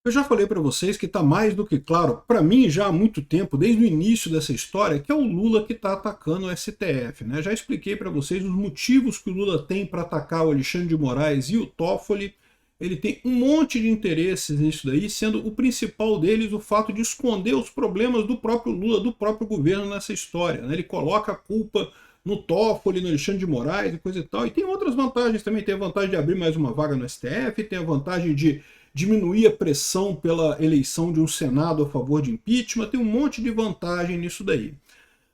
Eu já falei para vocês que está mais do que claro, para mim já há muito tempo, desde o início dessa história, que é o Lula que está atacando o STF. Né? Já expliquei para vocês os motivos que o Lula tem para atacar o Alexandre de Moraes e o Toffoli. Ele tem um monte de interesses nisso daí, sendo o principal deles o fato de esconder os problemas do próprio Lula, do próprio governo nessa história. Né? Ele coloca a culpa no Toffoli, no Alexandre de Moraes e coisa e tal. E tem outras vantagens também. Tem a vantagem de abrir mais uma vaga no STF, tem a vantagem de diminuir a pressão pela eleição de um Senado a favor de impeachment, tem um monte de vantagem nisso daí.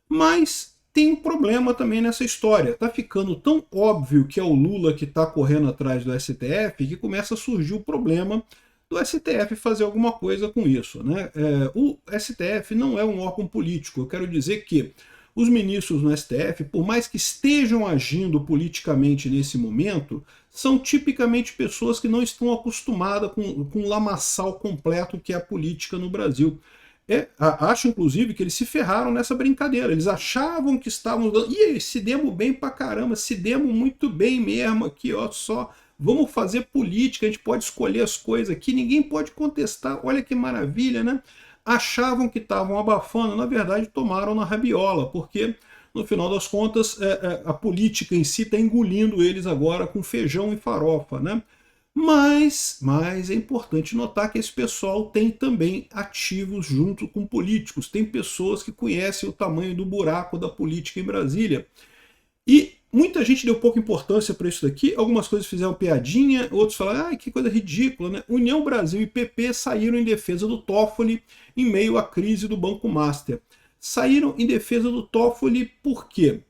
Mas tem um problema também nessa história. Está ficando tão óbvio que é o Lula que está correndo atrás do STF que começa a surgir o problema do STF fazer alguma coisa com isso. Né? O STF não é um órgão político. Eu quero dizer que os ministros no STF, por mais que estejam agindo politicamente nesse momento, são tipicamente pessoas que não estão acostumadas com o lamaçal completo que é a política no Brasil. Acho, inclusive, que eles se ferraram nessa brincadeira. Eles achavam que estavam dando. E se demos bem pra caramba, se demos muito bem mesmo aqui, ó, só. Vamos fazer política, a gente pode escolher as coisas aqui, ninguém pode contestar. Olha que maravilha, né? Achavam que estavam abafando, na verdade tomaram na rabiola, porque no final das contas a política em si está engolindo eles agora com feijão e farofa, né? Mas é importante notar que esse pessoal tem também ativos junto com políticos, tem pessoas que conhecem o tamanho do buraco da política em Brasília. E muita gente deu pouca importância para isso daqui, algumas coisas fizeram piadinha, outros falaram, ah, que coisa ridícula, né? União Brasil e PP saíram em defesa do Toffoli em meio à crise do Banco Master. Saíram em defesa do Toffoli por quê?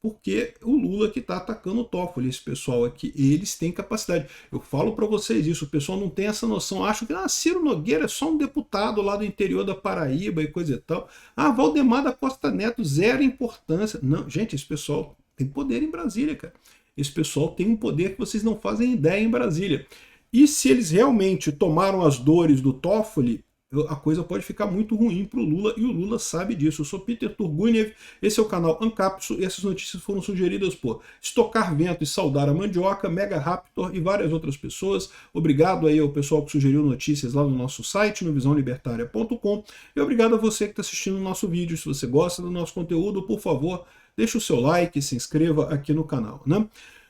Porque o Lula que está atacando o Toffoli, esse pessoal aqui, eles têm capacidade. Eu falo para vocês isso, o pessoal não tem essa noção, acham que Ciro Nogueira é só um deputado lá do interior da Paraíba e coisa e tal. Valdemar da Costa Neto, zero importância. Não, gente, esse pessoal tem poder em Brasília, cara. Esse pessoal tem um poder que vocês não fazem ideia em Brasília. E se eles realmente tomaram as dores do Toffoli, a coisa pode ficar muito ruim para o Lula, e o Lula sabe disso. Eu sou Peter Turguniev, esse é o canal Ancapso, e essas notícias foram sugeridas por Estocar Vento e Saudar a Mandioca, Mega Raptor e várias outras pessoas. Obrigado aí ao pessoal que sugeriu notícias lá no nosso site, no visãolibertaria.com, e obrigado a você que está assistindo o nosso vídeo. Se você gosta do nosso conteúdo, por favor, deixe o seu like e se inscreva aqui no canal, né?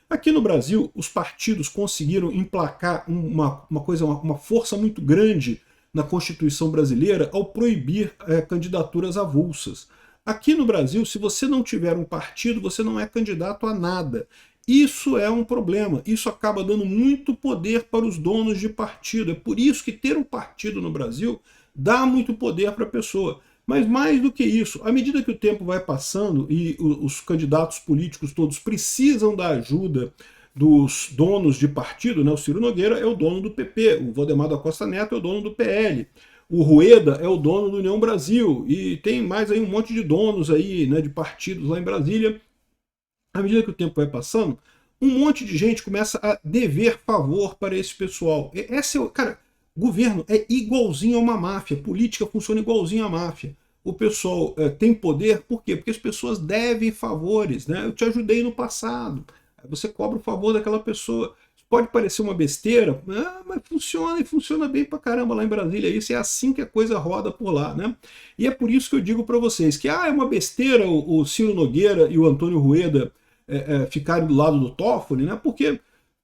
Aqui no Brasil, os partidos conseguiram emplacar uma força muito grande na Constituição brasileira ao proibir candidaturas avulsas. Aqui no Brasil, se você não tiver um partido, você não é candidato a nada. Isso é um problema, isso acaba dando muito poder para os donos de partido. É por isso que ter um partido no Brasil dá muito poder para a pessoa. Mas mais do que isso, à medida que o tempo vai passando e os candidatos políticos todos precisam da ajuda dos donos de partido, né? O Ciro Nogueira é o dono do PP, o Valdemar da Costa Neto é o dono do PL, o Rueda é o dono do União Brasil, e tem mais aí um monte de donos aí, né, de partidos lá em Brasília. À medida que o tempo vai passando, um monte de gente começa a dever favor para esse pessoal. Cara, governo é igualzinho a uma máfia, política funciona igualzinho a máfia. O pessoal tem poder, por quê? Porque as pessoas devem favores, né? Eu te ajudei no passado, você cobra o favor daquela pessoa. Pode parecer uma besteira, mas funciona e funciona bem pra caramba lá em Brasília. Isso é assim que a coisa roda por lá, né? E é por isso que eu digo para vocês que é uma besteira o Ciro Nogueira e o Antônio Rueda ficarem do lado do Toffoli, né? Porque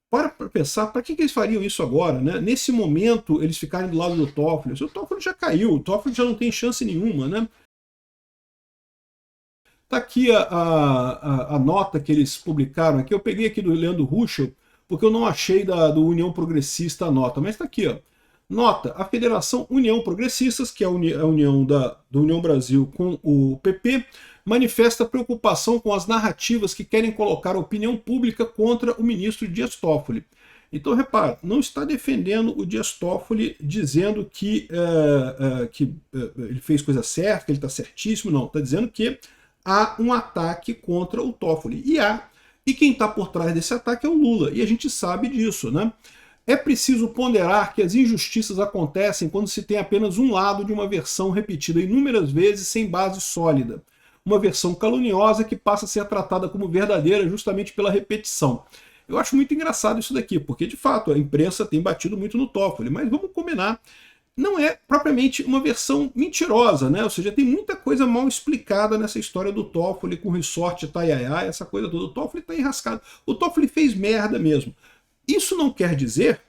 para pensar, para que eles fariam isso agora, né? Nesse momento eles ficarem do lado do Toffoli. O Toffoli já caiu, o Toffoli já não tem chance nenhuma, né? Tá aqui a nota que eles publicaram aqui. Eu peguei aqui do Leandro Ruschel, porque eu não achei do União Progressista a nota, mas está aqui, ó. Nota, a Federação União Progressistas, que é a união do União Brasil com o PP, manifesta preocupação com as narrativas que querem colocar a opinião pública contra o ministro Dias Toffoli. Então, repara, não está defendendo o Dias Toffoli dizendo que ele fez coisa certa, que ele está certíssimo, não. Está dizendo que há um ataque contra o Toffoli. E quem está por trás desse ataque é o Lula. E a gente sabe disso, né? É preciso ponderar que as injustiças acontecem quando se tem apenas um lado de uma versão repetida inúmeras vezes sem base sólida. Uma versão caluniosa que passa a ser tratada como verdadeira justamente pela repetição. Eu acho muito engraçado isso daqui, porque de fato a imprensa tem batido muito no Toffoli, mas vamos combinar não é propriamente uma versão mentirosa, né? Ou seja, tem muita coisa mal explicada nessa história do Toffoli com resort Itaiaia, essa coisa toda. O Toffoli está enrascado. O Toffoli fez merda mesmo. Isso não quer dizer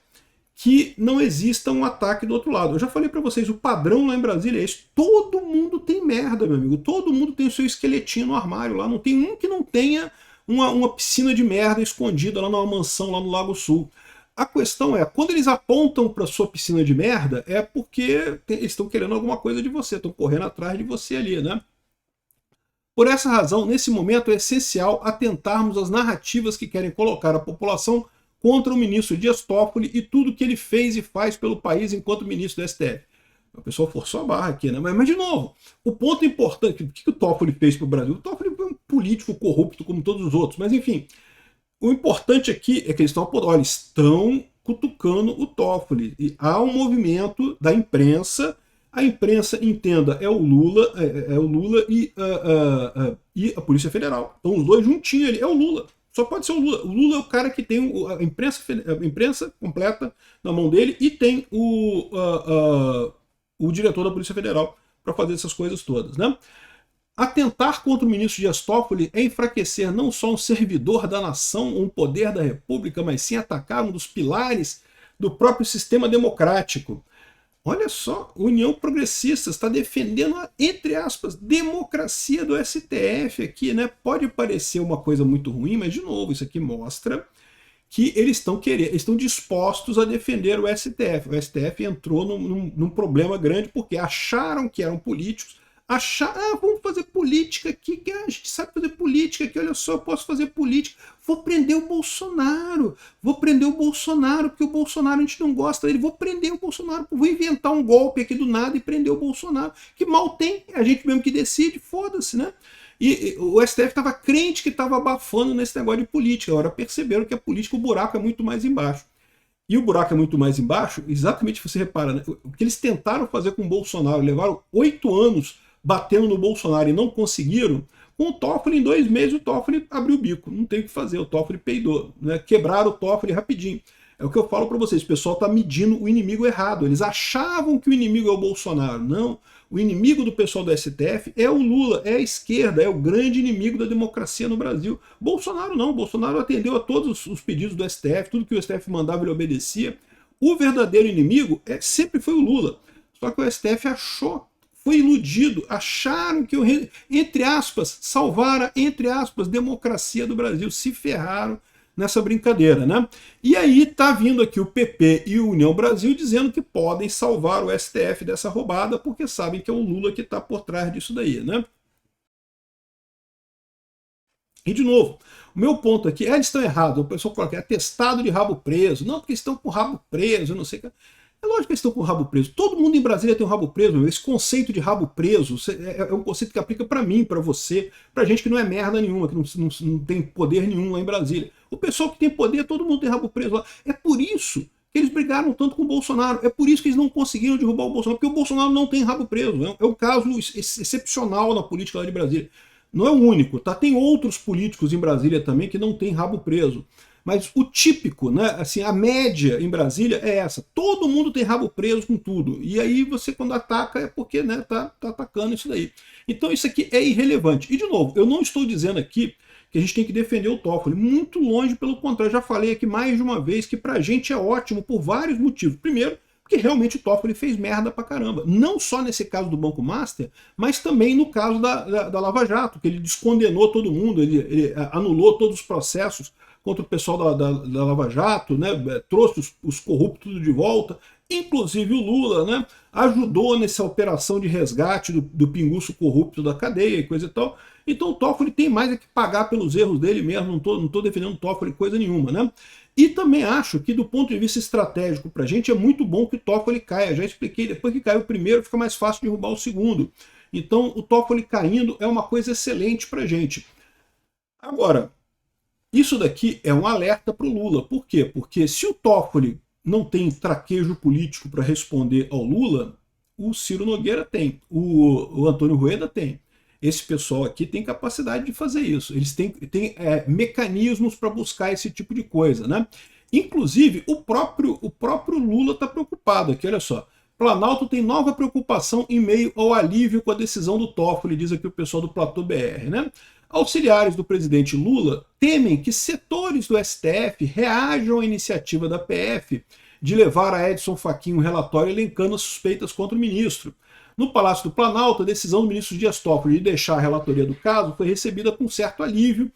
que não exista um ataque do outro lado. Eu já falei para vocês, o padrão lá em Brasília é esse. Todo mundo tem merda, meu amigo. Todo mundo tem o seu esqueletinho no armário lá. Não tem um que não tenha uma piscina de merda escondida lá numa mansão lá no Lago Sul. A questão é, quando eles apontam para sua piscina de merda, é porque eles estão querendo alguma coisa de você, estão correndo atrás de você ali, né? Por essa razão, nesse momento é essencial atentarmos às narrativas que querem colocar a população contra o ministro Dias Toffoli e tudo que ele fez e faz pelo país enquanto ministro do STF. O pessoal forçou a barra aqui, né? Mas de novo, o ponto importante, o que o Toffoli fez para o Brasil? O Toffoli foi um político corrupto como todos os outros, mas enfim, o importante aqui é que eles estão cutucando o Toffoli. E há um movimento da imprensa. A imprensa, entenda, é o Lula, e a Polícia Federal. Então os dois juntinhos ali, é o Lula. Só pode ser o Lula. O Lula é o cara que tem a imprensa completa na mão dele e tem o diretor da Polícia Federal para fazer essas coisas todas, né? Atentar contra o ministro Dias Toffoli é enfraquecer não só um servidor da nação, um poder da república, mas sim atacar um dos pilares do próprio sistema democrático. Olha só, a União Progressista está defendendo a, entre aspas, democracia do STF aqui, né? Pode parecer uma coisa muito ruim, mas de novo, isso aqui mostra que eles estão dispostos a defender o STF. O STF entrou num problema grande porque acharam que eram políticos, vamos fazer política aqui, que a gente sabe fazer política aqui, olha só, eu posso fazer política, vou prender o Bolsonaro, porque o Bolsonaro a gente não gosta dele, vou prender o Bolsonaro, vou inventar um golpe aqui do nada e prender o Bolsonaro, que mal tem, é a gente mesmo que decide, foda-se, né? E o STF estava crente que estava abafando nesse negócio de política, agora perceberam que a política, o buraco é muito mais embaixo. E o buraco é muito mais embaixo, exatamente, você repara, né? O que eles tentaram fazer com o Bolsonaro, levaram 8 anos batendo no Bolsonaro e não conseguiram, com o Toffoli, em 2 meses, o Toffoli abriu o bico. Não tem o que fazer, o Toffoli peidou. Né? Quebraram o Toffoli rapidinho. É o que eu falo para vocês, o pessoal está medindo o inimigo errado. Eles achavam que o inimigo é o Bolsonaro. Não, o inimigo do pessoal do STF é o Lula, é a esquerda, é o grande inimigo da democracia no Brasil. Bolsonaro não, Bolsonaro atendeu a todos os pedidos do STF, tudo que o STF mandava ele obedecia. O verdadeiro inimigo sempre foi o Lula. Só que o STF achou, foi iludido, acharam que, entre aspas, salvaram, entre aspas, democracia do Brasil, se ferraram nessa brincadeira, né? E aí tá vindo aqui o PP e o União Brasil dizendo que podem salvar o STF dessa roubada, porque sabem que é o Lula que está por trás disso daí, né? E de novo, o meu ponto aqui, eles estão errados, o pessoal coloca atestado de rabo preso, não, porque estão com o rabo preso, não sei o que. É lógico que eles estão com o rabo preso. Todo mundo em Brasília tem um rabo preso. Esse conceito de rabo preso é um conceito que aplica para mim, para você, para gente que não é merda nenhuma, que não tem poder nenhum lá em Brasília. O pessoal que tem poder, todo mundo tem rabo preso lá. É por isso que eles brigaram tanto com o Bolsonaro. É por isso que eles não conseguiram derrubar o Bolsonaro, porque o Bolsonaro não tem rabo preso. É um caso excepcional na política lá de Brasília. Não é o único, tá? Tem outros políticos em Brasília também que não tem rabo preso. Mas o típico, né, assim, a média em Brasília é essa. Todo mundo tem rabo preso com tudo. E aí você, quando ataca, é porque, né, tá atacando isso daí. Então isso aqui é irrelevante. E, de novo, eu não estou dizendo aqui que a gente tem que defender o Toffoli. Muito longe, pelo contrário. Eu já falei aqui mais de uma vez que pra gente é ótimo por vários motivos. Primeiro, porque realmente o Toffoli fez merda pra caramba. Não só nesse caso do Banco Master, mas também no caso da Lava Jato, que ele descondenou todo mundo, ele anulou todos os processos contra o pessoal da Lava Jato, né, trouxe os corruptos de volta, inclusive o Lula, né, ajudou nessa operação de resgate do pinguço corrupto da cadeia e coisa e tal. Então o Toffoli tem mais é que pagar pelos erros dele mesmo, não tô defendendo o Toffoli coisa nenhuma, né? E também acho que do ponto de vista estratégico para a gente é muito bom que o Toffoli caia. Já expliquei, depois que caiu o primeiro fica mais fácil de derrubar o segundo. Então o Toffoli caindo é uma coisa excelente para a gente. Agora, isso daqui é um alerta para o Lula. Por quê? Porque se o Toffoli não tem traquejo político para responder ao Lula, o Ciro Nogueira tem, o Antônio Rueda tem. Esse pessoal aqui tem capacidade de fazer isso. Eles têm mecanismos para buscar esse tipo de coisa, né? Inclusive, o próprio Lula está preocupado aqui, olha só. Planalto tem nova preocupação em meio ao alívio com a decisão do Toffoli, diz aqui o pessoal do Platô BR, né? Auxiliares do presidente Lula temem que setores do STF reajam à iniciativa da PF de levar a Edson Fachin um relatório elencando as suspeitas contra o ministro. No Palácio do Planalto, a decisão do ministro Dias Toffoli de deixar a relatoria do caso foi recebida com certo alívio,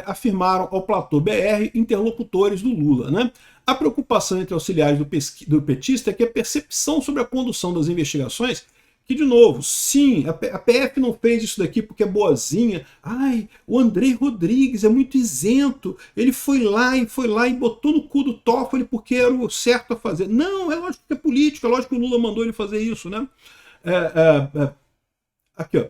afirmaram ao Platô BR interlocutores do Lula, né? A preocupação entre auxiliares do petista é que a percepção sobre a condução das investigações, que, de novo, sim, a PF não fez isso daqui porque é boazinha. Ai, o Andrei Rodrigues é muito isento, ele foi lá e botou no cu do Toffoli porque era o certo a fazer. Não, é lógico que é político, é lógico que o Lula mandou ele fazer isso, né? Aqui, ó.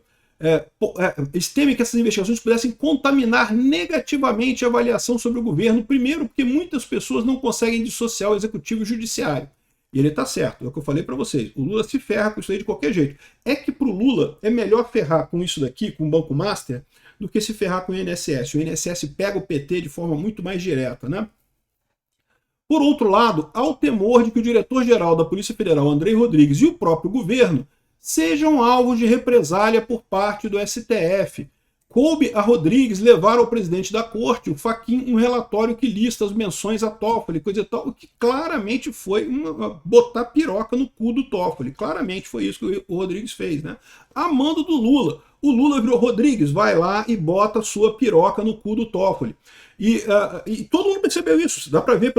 Eles temem que essas investigações pudessem contaminar negativamente a avaliação sobre o governo, primeiro porque muitas pessoas não conseguem dissociar o executivo e o judiciário. E ele está certo, é o que eu falei para vocês. O Lula se ferra com isso aí de qualquer jeito. É que para o Lula é melhor ferrar com isso daqui, com o Banco Master, do que se ferrar com o INSS. O INSS pega o PT de forma muito mais direta, né? Por outro lado, há o temor de que o diretor-geral da Polícia Federal, Andrei Rodrigues, e o próprio governo sejam alvos de represália por parte do STF. Coube a Rodrigues levar ao presidente da corte, o Fachin, um relatório que lista as menções a Toffoli, coisa e tal, o que claramente foi botar piroca no cu do Toffoli. Claramente foi isso que o Rodrigues fez, né? A mando do Lula. O Lula virou Rodrigues, vai lá e bota a sua piroca no cu do Toffoli. E todo mundo percebeu isso. Dá para ver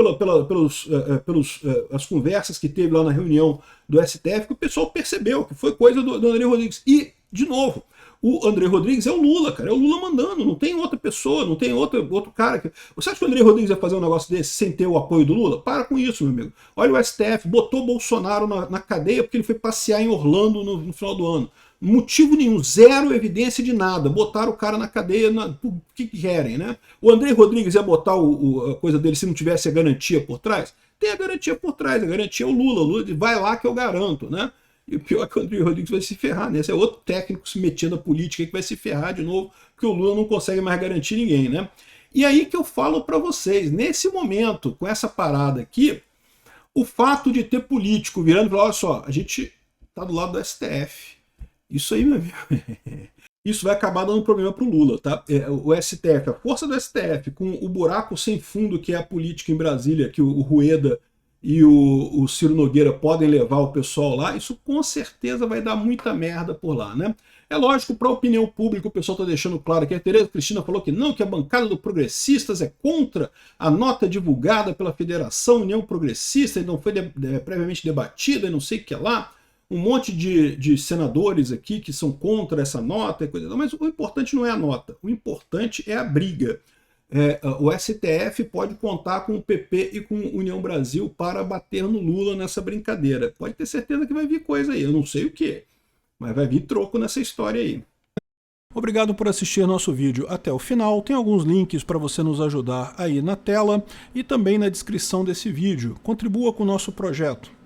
as conversas que teve lá na reunião do STF, que o pessoal percebeu que foi coisa do André Rodrigues. E, de novo, o André Rodrigues é o Lula, cara. É o Lula mandando, não tem outra pessoa, não tem outro cara. Você acha que o André Rodrigues vai fazer um negócio desse sem ter o apoio do Lula? Para com isso, meu amigo. Olha o STF, botou Bolsonaro na cadeia porque ele foi passear em Orlando no final do ano. Motivo nenhum, zero evidência de nada. Botaram o cara na cadeia por que querem, né? O André Rodrigues ia botar a coisa dele se não tivesse a garantia por trás? Tem a garantia por trás, a garantia é o Lula. O Lula vai lá que eu garanto, né? E o pior é que o André Rodrigues vai se ferrar, né? Esse é outro técnico se metendo na política que vai se ferrar de novo, porque o Lula não consegue mais garantir ninguém, né? E aí que eu falo para vocês, nesse momento, com essa parada aqui, o fato de ter político virando e falar, olha só, a gente tá do lado do STF. Isso aí, meu amigo, isso vai acabar dando problema para o Lula, tá? O STF, a força do STF, com o buraco sem fundo que é a política em Brasília, que o Rueda e o Ciro Nogueira podem levar o pessoal lá, isso com certeza vai dar muita merda por lá, né? É lógico, para a opinião pública, o pessoal está deixando claro que a Tereza Cristina falou que não, que a bancada do Progressistas é contra a nota divulgada pela Federação União Progressista e não foi previamente debatida e não sei o que lá. Um monte de senadores aqui que são contra essa nota e coisa, mas o importante não é a nota, o importante é a briga. O STF pode contar com o PP e com União Brasil para bater no Lula nessa brincadeira. Pode ter certeza que vai vir coisa aí, eu não sei o que, mas vai vir troco nessa história aí. Obrigado por assistir nosso vídeo até o final. Tem alguns links para você nos ajudar aí na tela e também na descrição desse vídeo. Contribua com o nosso projeto.